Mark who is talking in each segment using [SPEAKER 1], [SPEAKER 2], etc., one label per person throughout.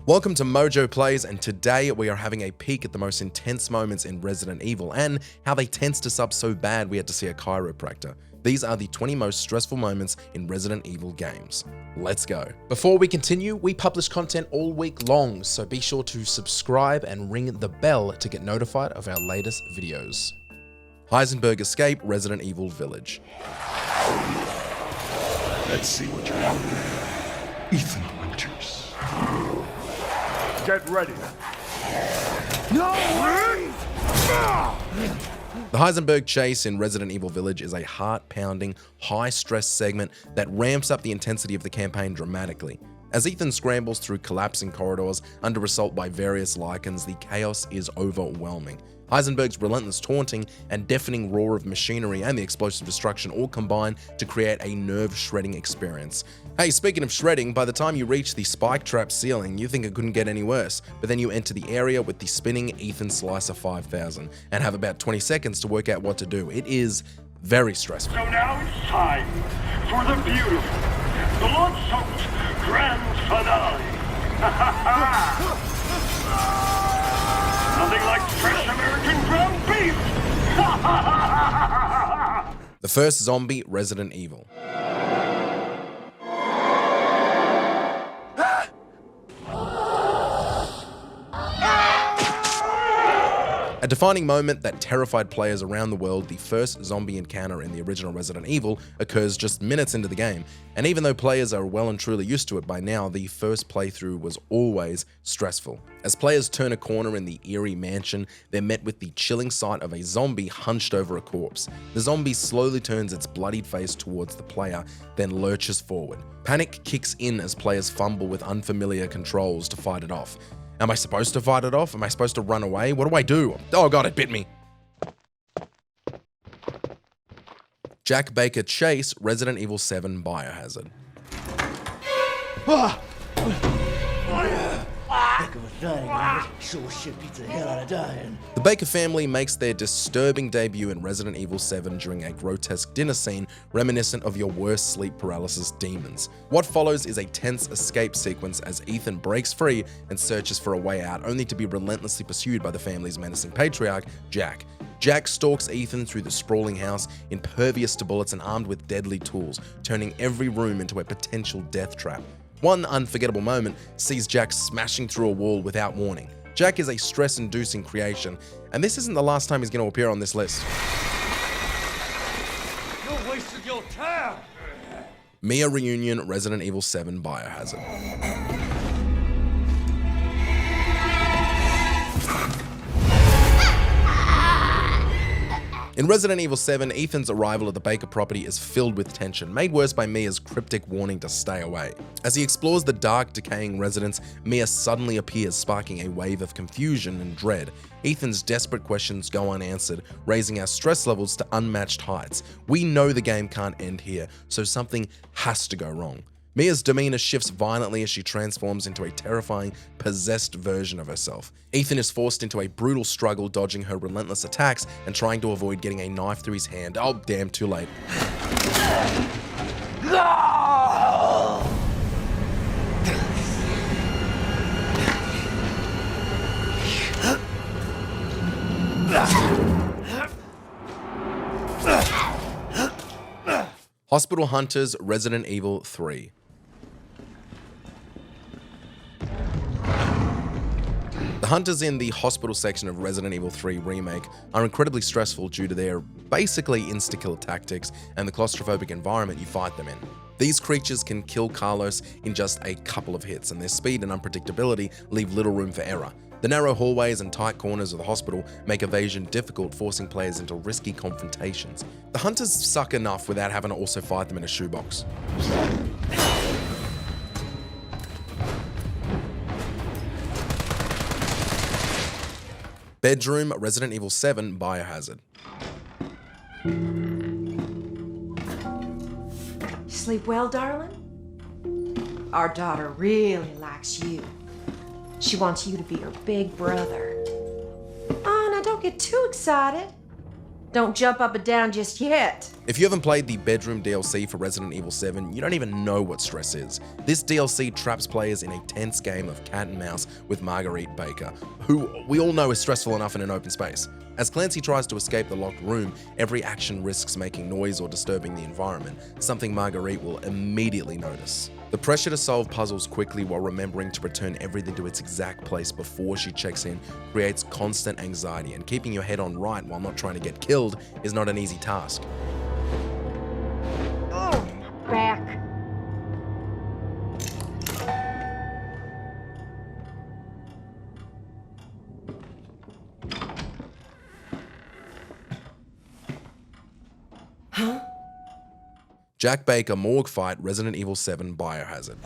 [SPEAKER 1] Welcome to MojoPlays, and today we are having a peek at the most intense moments in Resident Evil and how they tensed us up so bad we had to see a chiropractor. These are the 20 most stressful moments in Resident Evil games. Let's go.
[SPEAKER 2] Before we continue, we publish content all week long, so be sure to subscribe and ring the bell to get notified of our latest videos.
[SPEAKER 1] Heisenberg escape Resident Evil Village.
[SPEAKER 3] Let's see what you're after. Ethan Winters. Get ready. No way!
[SPEAKER 1] The Heisenberg chase in Resident Evil Village is a heart-pounding, high-stress segment that ramps up the intensity of the campaign dramatically. As Ethan scrambles through collapsing corridors under assault by various Lycans, the chaos is overwhelming. Heisenberg's relentless taunting and deafening roar of machinery and the explosive destruction all combine to create a nerve-shredding experience. Hey, speaking of shredding, by the time you reach the spike trap ceiling, you think it couldn't get any worse, but then you enter the area with the spinning Ethan Slicer 5000 and have about 20 seconds to work out what to do. It is very stressful.
[SPEAKER 3] So now it's time for the beautiful, blood-soaked grand finale. Nothing like fresh American ground beef!
[SPEAKER 1] The first zombie Resident Evil. A defining moment that terrified players around the world, the first zombie encounter in the original Resident Evil occurs just minutes into the game, and even though players are well and truly used to it by now, the first playthrough was always stressful. As players turn a corner in the eerie mansion, they're met with the chilling sight of a zombie hunched over a corpse. The zombie slowly turns its bloodied face towards the player, then lurches forward. Panic kicks in as players fumble with unfamiliar controls to fight it off. Am I supposed to fight it off? Am I supposed to run away? What do I do? Oh god, it bit me. Jack Baker Chase, Resident Evil 7 Biohazard. The Baker family makes their disturbing debut in Resident Evil 7 during a grotesque dinner scene reminiscent of your worst sleep paralysis demons. What follows is a tense escape sequence as Ethan breaks free and searches for a way out, only to be relentlessly pursued by the family's menacing patriarch, Jack. Jack stalks Ethan through the sprawling house, impervious to bullets and armed with deadly tools, turning every room into a potential death trap. One unforgettable moment sees Jack smashing through a wall without warning. Jack is a stress-inducing creation, and this isn't the last time he's going to appear on this list.
[SPEAKER 3] You're wasting your time!
[SPEAKER 1] Mia Reunion, Resident Evil 7 Biohazard. In Resident Evil 7, Ethan's arrival at the Baker property is filled with tension, made worse by Mia's cryptic warning to stay away. As he explores the dark, decaying residence, Mia suddenly appears, sparking a wave of confusion and dread. Ethan's desperate questions go unanswered, raising our stress levels to unmatched heights. We know the game can't end here, so something has to go wrong. Mia's demeanor shifts violently as she transforms into a terrifying, possessed version of herself. Ethan is forced into a brutal struggle, dodging her relentless attacks and trying to avoid getting a knife through his hand. Oh, damn, too late. Hospital Hunters, Resident Evil 3. The hunters in the hospital section of Resident Evil 3 Remake are incredibly stressful due to their basically insta-kill tactics and the claustrophobic environment you fight them in. These creatures can kill Carlos in just a couple of hits, and their speed and unpredictability leave little room for error. The narrow hallways and tight corners of the hospital make evasion difficult, forcing players into risky confrontations. The hunters suck enough without having to also fight them in a shoebox. Bedroom, Resident Evil 7 Biohazard.
[SPEAKER 4] Sleep well, darling? Our daughter really likes you. She wants you to be her big brother. Oh, now don't get too excited. Don't jump up and down just yet.
[SPEAKER 1] If you haven't played the bedroom DLC for Resident Evil 7, you don't even know what stress is. This DLC traps players in a tense game of cat and mouse with Marguerite Baker, who we all know is stressful enough in an open space. As Clancy tries to escape the locked room, every action risks making noise or disturbing the environment, something Marguerite will immediately notice. The pressure to solve puzzles quickly while remembering to return everything to its exact place before she checks in creates constant anxiety, and keeping your head on right while not trying to get killed is not an easy task.
[SPEAKER 4] Back. Huh?
[SPEAKER 1] Jack Baker Morgue fight Resident Evil 7 Biohazard.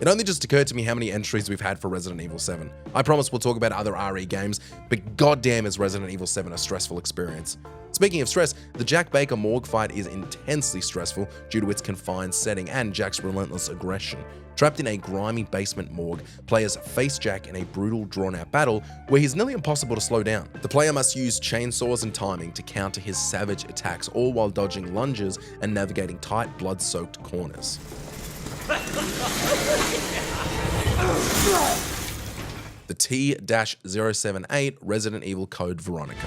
[SPEAKER 1] It only just occurred to me how many entries we've had for Resident Evil 7. I promise we'll talk about other RE games, but goddamn is Resident Evil 7 a stressful experience. Speaking of stress, the Jack Baker Morgue fight is intensely stressful due to its confined setting and Jack's relentless aggression. Trapped in a grimy basement morgue, players face Jack in a brutal, drawn-out battle where he's nearly impossible to slow down. The player must use chainsaws and timing to counter his savage attacks, all while dodging lunges and navigating tight, blood-soaked corners. The T-078 Resident Evil Code Veronica.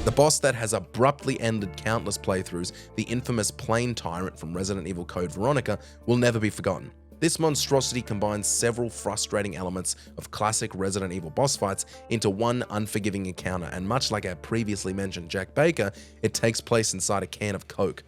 [SPEAKER 1] The boss that has abruptly ended countless playthroughs, the infamous plane Tyrant from Resident Evil Code Veronica, will never be forgotten. This monstrosity combines several frustrating elements of classic Resident Evil boss fights into one unforgiving encounter, and much like our previously mentioned Jack Baker, it takes place inside a can of Coke.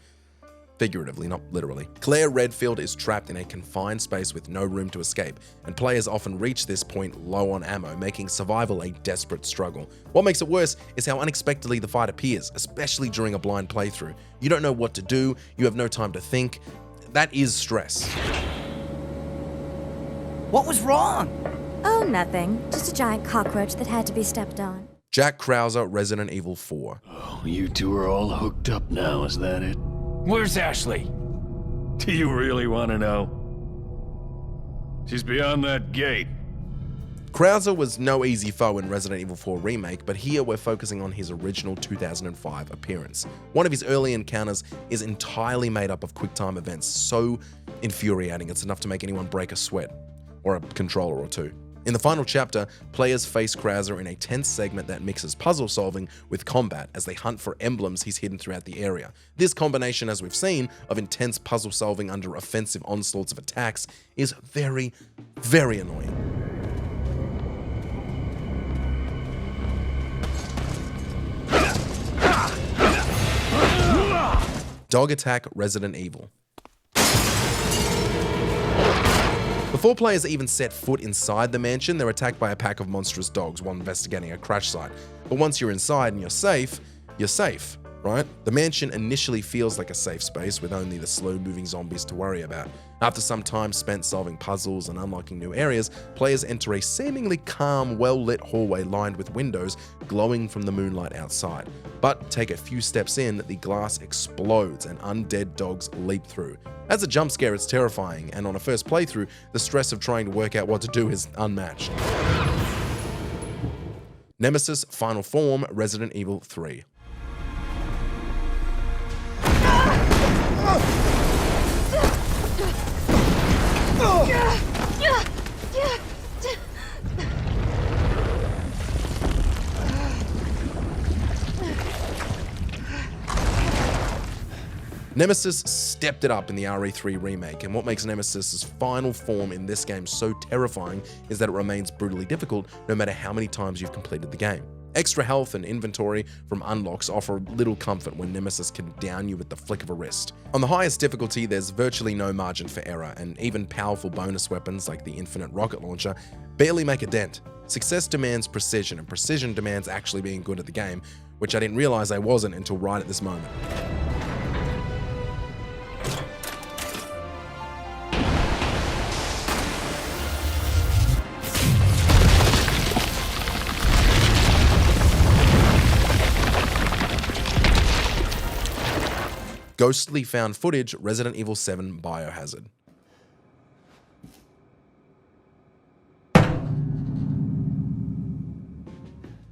[SPEAKER 1] Figuratively, not literally. Claire Redfield is trapped in a confined space with no room to escape, and players often reach this point low on ammo, making survival a desperate struggle. What makes it worse is how unexpectedly the fight appears, especially during a blind playthrough. You don't know what to do, you have no time to think. That is stress.
[SPEAKER 5] What was wrong?
[SPEAKER 6] Oh, nothing. Just a giant cockroach that had to be stepped on.
[SPEAKER 1] Jack Krauser, Resident Evil 4.
[SPEAKER 7] Oh, you two are all hooked up now, is that it?
[SPEAKER 8] Where's Ashley?
[SPEAKER 7] Do you really want to know? She's beyond that gate.
[SPEAKER 1] Krauser was no easy foe in Resident Evil 4 Remake, but here we're focusing on his original 2005 appearance. One of his early encounters is entirely made up of quick-time events, so infuriating it's enough to make anyone break a sweat, or a controller or two. In the final chapter, players face Krauser in a tense segment that mixes puzzle solving with combat as they hunt for emblems he's hidden throughout the area. This combination, as we've seen, of intense puzzle solving under offensive onslaughts of attacks is very, very annoying. Dog Attack Resident Evil. Before players even set foot inside the mansion, they're attacked by a pack of monstrous dogs while investigating a crash site. But once you're inside and you're safe, right? The mansion initially feels like a safe space with only the slow-moving zombies to worry about. After some time spent solving puzzles and unlocking new areas, players enter a seemingly calm, well-lit hallway lined with windows glowing from the moonlight outside. But take a few steps in, the glass explodes and undead dogs leap through. As a jump scare, it's terrifying, and on a first playthrough, the stress of trying to work out what to do is unmatched. Nemesis Final Form Resident Evil 3. Nemesis stepped it up in the RE3 remake, and what makes Nemesis' final form in this game so terrifying is that it remains brutally difficult no matter how many times you've completed the game. Extra health and inventory from unlocks offer little comfort when Nemesis can down you with the flick of a wrist. On the highest difficulty, there's virtually no margin for error, and even powerful bonus weapons like the infinite rocket launcher barely make a dent. Success demands precision, and precision demands actually being good at the game, which I didn't realize I wasn't until right at this moment. Ghostly found footage Resident Evil 7 Biohazard.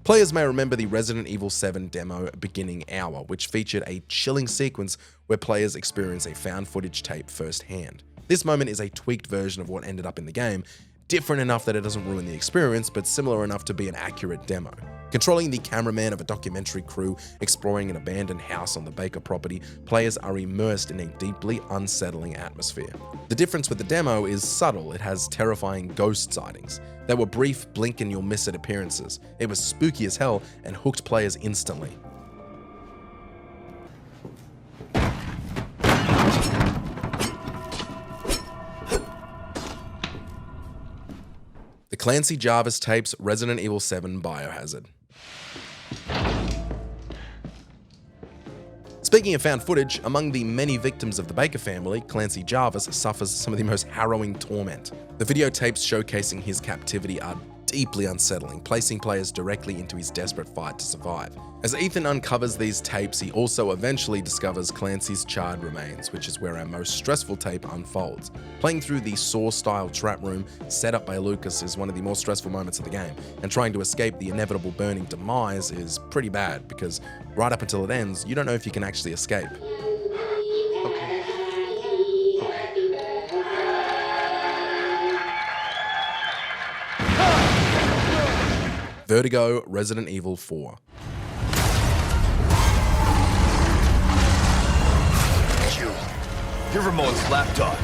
[SPEAKER 1] Players may remember the Resident Evil 7 demo Beginning Hour, which featured a chilling sequence where players experience a found footage tape firsthand. This moment is a tweaked version of what ended up in the game, different enough that it doesn't ruin the experience, but similar enough to be an accurate demo. Controlling the cameraman of a documentary crew exploring an abandoned house on the Baker property, players are immersed in a deeply unsettling atmosphere. The difference with the demo is subtle. It has terrifying ghost sightings. They were brief, blink and you'll miss it appearances. It was spooky as hell and hooked players instantly. The Clancy Jarvis tapes Resident Evil 7 Biohazard. Speaking of found footage, among the many victims of the Baker family, Clancy Jarvis suffers some of the most harrowing torment. The videotapes showcasing his captivity are deeply unsettling, placing players directly into his desperate fight to survive. As Ethan uncovers these tapes, he also eventually discovers Clancy's charred remains, which is where our most stressful tape unfolds. Playing through the Saw-style trap room set up by Lucas is one of the more stressful moments of the game, and trying to escape the inevitable burning demise is pretty bad, because right up until it ends, you don't know if you can actually escape. Verdugo, Resident Evil 4.
[SPEAKER 5] You're Ramon's lapdog.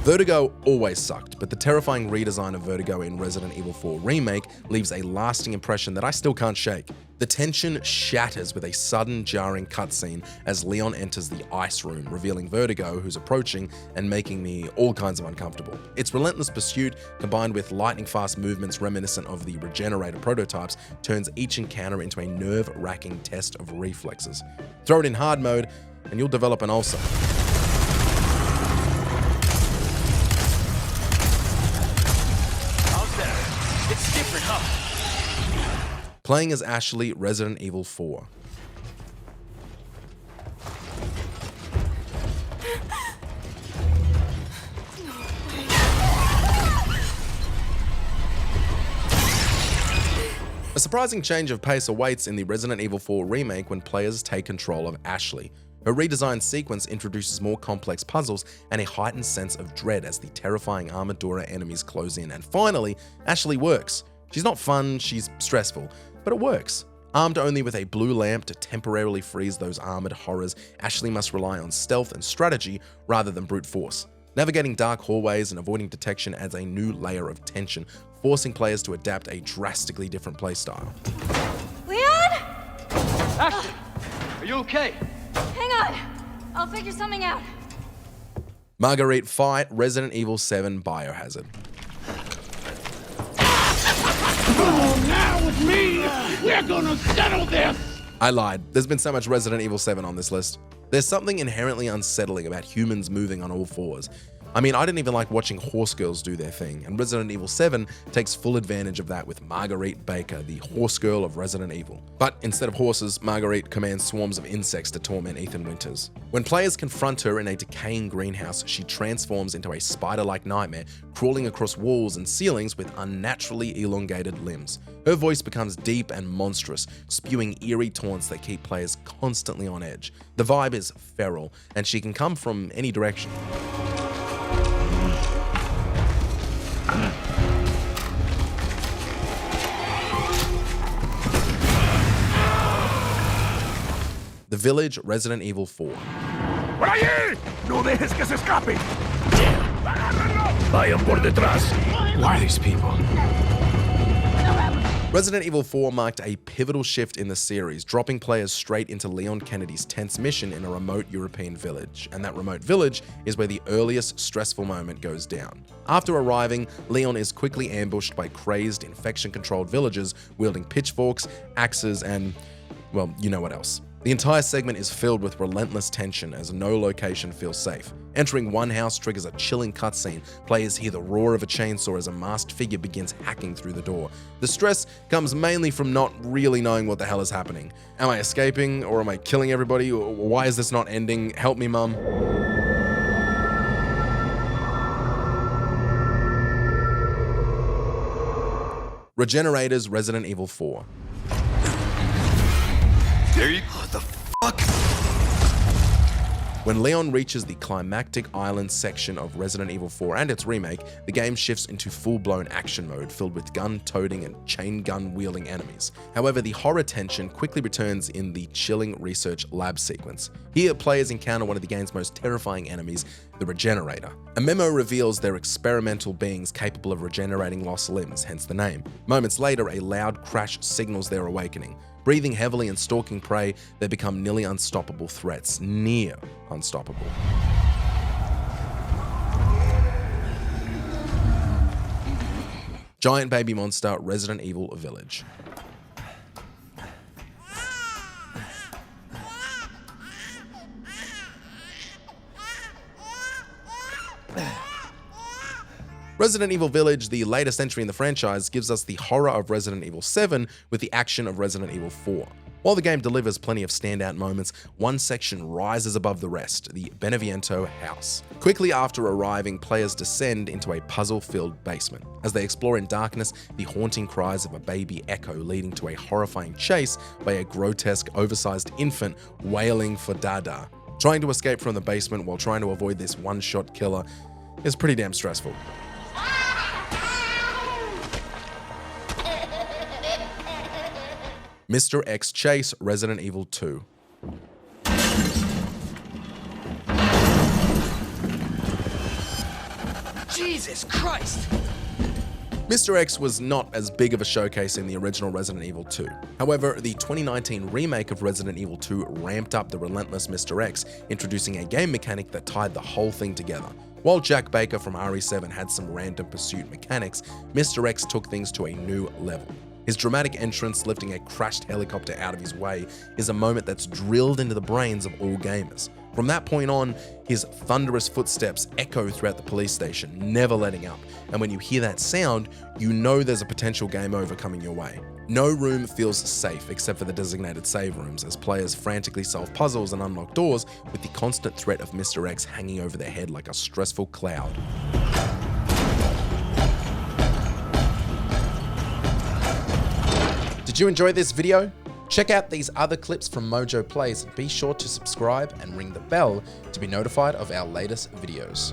[SPEAKER 1] Verdugo always sucked, but the terrifying redesign of Verdugo in Resident Evil 4 Remake leaves a lasting impression that I still can't shake. The tension shatters with a sudden, jarring cutscene as Leon enters the ice room, revealing Verdugo, who's approaching and making me all kinds of uncomfortable. Its relentless pursuit, combined with lightning-fast movements reminiscent of the Regenerator prototypes, turns each encounter into a nerve-wracking test of reflexes. Throw it in hard mode, and you'll develop an ulcer.
[SPEAKER 5] It's different, huh?
[SPEAKER 1] Playing as Ashley, Resident Evil 4. A surprising change of pace awaits in the Resident Evil 4 remake when players take control of Ashley. Her redesigned sequence introduces more complex puzzles and a heightened sense of dread as the terrifying Armadura enemies close in. And finally, Ashley works. She's not fun, she's stressful, but it works. Armed only with a blue lamp to temporarily freeze those armored horrors, Ashley must rely on stealth and strategy rather than brute force. Navigating dark hallways and avoiding detection adds a new layer of tension, forcing players to adapt a drastically different playstyle.
[SPEAKER 6] Leon?
[SPEAKER 5] Ashley, are you okay?
[SPEAKER 6] Hang on. I'll figure something out.
[SPEAKER 1] Marguerite fight Resident Evil 7 Biohazard.
[SPEAKER 3] Now with me, we're gonna settle this!
[SPEAKER 1] I lied. There's been so much Resident Evil 7 on this list. There's something inherently unsettling about humans moving on all fours. I mean, I didn't even like watching horse girls do their thing, and Resident Evil 7 takes full advantage of that with Marguerite Baker, the horse girl of Resident Evil. But instead of horses, Marguerite commands swarms of insects to torment Ethan Winters. When players confront her in a decaying greenhouse, she transforms into a spider-like nightmare, crawling across walls and ceilings with unnaturally elongated limbs. Her voice becomes deep and monstrous, spewing eerie taunts that keep players constantly on edge. The vibe is feral, and she can come from any direction. The Village, Resident Evil 4.
[SPEAKER 3] ¡Por allí! ¡No dejes que se escape! Vayan por detrás.
[SPEAKER 5] Who are these people?
[SPEAKER 1] Resident Evil 4 marked a pivotal shift in the series, dropping players straight into Leon Kennedy's tense mission in a remote European village. And that remote village is where the earliest stressful moment goes down. After arriving, Leon is quickly ambushed by crazed, infection-controlled villagers wielding pitchforks, axes, and, well, you know what else. The entire segment is filled with relentless tension as no location feels safe. Entering one house triggers a chilling cutscene. Players hear the roar of a chainsaw as a masked figure begins hacking through the door. The stress comes mainly from not really knowing what the hell is happening. Am I escaping, or am I killing everybody? Why is this not ending? Help me, Mum. Regenerator's Resident Evil 4.
[SPEAKER 5] There you... What the fuck?
[SPEAKER 1] When Leon reaches the climactic island section of Resident Evil 4 and its remake, the game shifts into full-blown action mode filled with gun-toting and chain gun-wielding enemies. However, the horror tension quickly returns in the chilling research lab sequence. Here, players encounter one of the game's most terrifying enemies, the Regenerator. A memo reveals they're experimental beings capable of regenerating lost limbs, hence the name. Moments later, a loud crash signals their awakening. Breathing heavily and stalking prey, they become nearly unstoppable threats, near unstoppable. Giant baby monster, Resident Evil Village. Resident Evil Village, the latest entry in the franchise, gives us the horror of Resident Evil 7 with the action of Resident Evil 4. While the game delivers plenty of standout moments, one section rises above the rest, the Beneviento house. Quickly after arriving, players descend into a puzzle-filled basement. As they explore in darkness, the haunting cries of a baby echo, leading to a horrifying chase by a grotesque, oversized infant wailing for Dada. Trying to escape from the basement while trying to avoid this one-shot killer is pretty damn stressful. Mr. X Chase, Resident Evil 2.
[SPEAKER 5] Jesus Christ!
[SPEAKER 1] Mr. X was not as big of a showcase in the original Resident Evil 2. However, the 2019 remake of Resident Evil 2 ramped up the relentless Mr. X, introducing a game mechanic that tied the whole thing together. While Jack Baker from RE7 had some random pursuit mechanics, Mr. X took things to a new level. His dramatic entrance, lifting a crashed helicopter out of his way, is a moment that's drilled into the brains of all gamers. From that point on, his thunderous footsteps echo throughout the police station, never letting up. And when you hear that sound, you know there's a potential game over coming your way. No room feels safe except for the designated save rooms, as players frantically solve puzzles and unlock doors with the constant threat of Mr. X hanging over their head like a stressful cloud.
[SPEAKER 2] Did you enjoy this video? Check out these other clips from MojoPlays and be sure to subscribe and ring the bell to be notified of our latest videos.